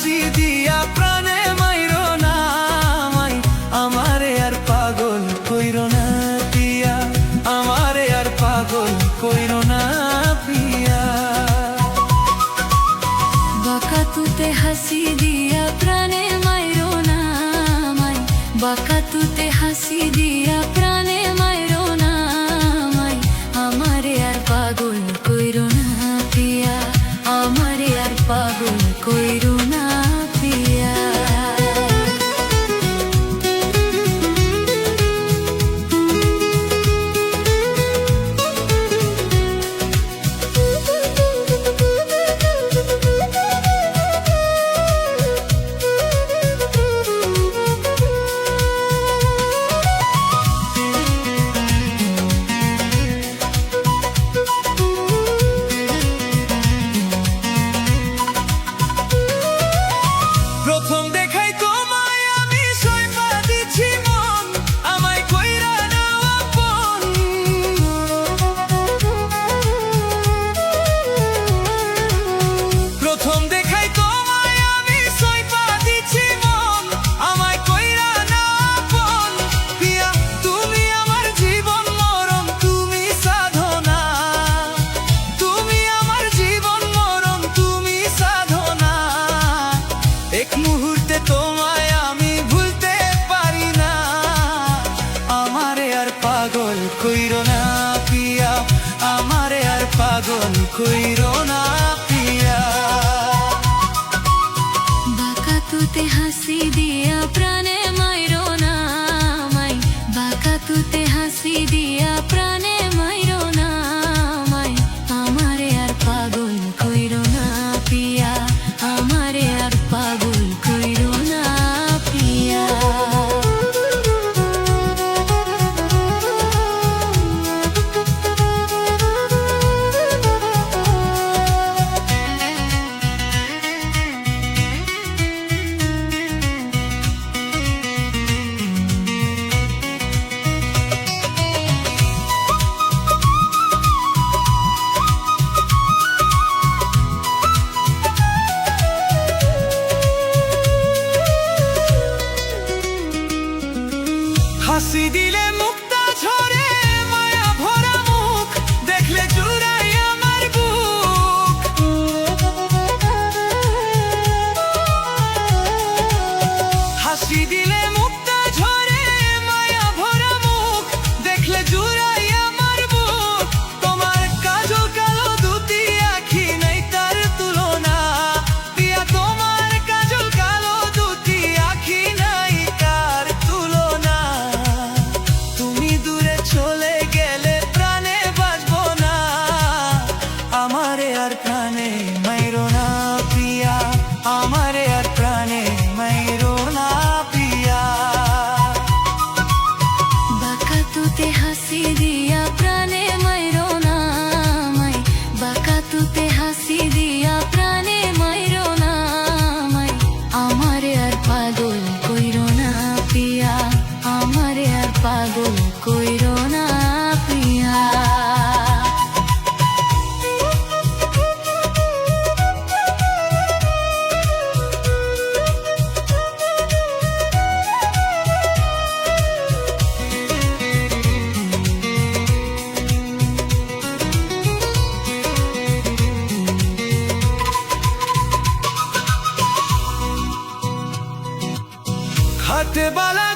হাসি দিয়া প্রাণে মাইরো না আমায়, আমারে আর পাগল কইরো না পিয়া, আমারে আর পাগল কইরো না পিয়া। বাঁকা তুতে হাসি দিয়া প্রাণে মাইরো না আমায়, বাঁকা তুতে হাসি দিয়া প্রাণে মাইরো না আমায়, আমারে আর পাগল কইরো না পিয়া, আমারে আর পাগল কইরো না পিয়া। প্রথম দেখাই তোমায় আমি সইপা দিছি মন, আমায় কইরা নাও আপন। প্রথম দেখাই তোমায় আমি সইপা দিছি মন, আমায় কইরা নাও আপন। পিয়া তুমি আমার জীবন মরণ, তুমি সাধনা, তুমি আমার জীবন মরণ, তুমি সাধনা। এক মুহূর্তে তোমায় আমি ভুলতে পারি না, আমারে আর পাগল কইরো না পিয়া, আমারে আর পাগল কইরো না পিয়া। বাঁকা তুতে হাসি দিয়া প্রাণে মাইরো না আমায়, বাঁকা তুতে হাসি দিয়া প্রাণে মাইরো না আমায়, আমারে আর পাগল কইরো না পিয়া, আমারে আর পাগল কইরো না পিয়া। হাসি দিলে মুক্তা ঝরে, মায়া ভরা মুখ দেখলে জুড়াই আমার বুক। হাসি দিলে মুক্তা ঝরে, মায়া ভরা মুখ দেখলে জুড়াই আমার বুক। তোমার কাজল কালো দুটি আখি নাই তার তুলনা, পিয়া তোমার কাজল কালো দুটি আখি নাই তার তুলনা। তুমি দূরে চলে গেলে প্রাণে বাঁচবো না, আমারে আর প্রাণে মাইরো না পিয়া, আমারে আর প্রাণে মাইরো না পিয়া। বাঁকা তুতে হাসি দিয়া প্রাণে মাইরো না আমায়, বাঁকা তুতে হাসি দিয়া প্রাণে মাইরো না আমায়, আমারে আর পাগল কইরো না পিয়া, আমারে আর পাগল কইরো না পিয়া। হাতে বালা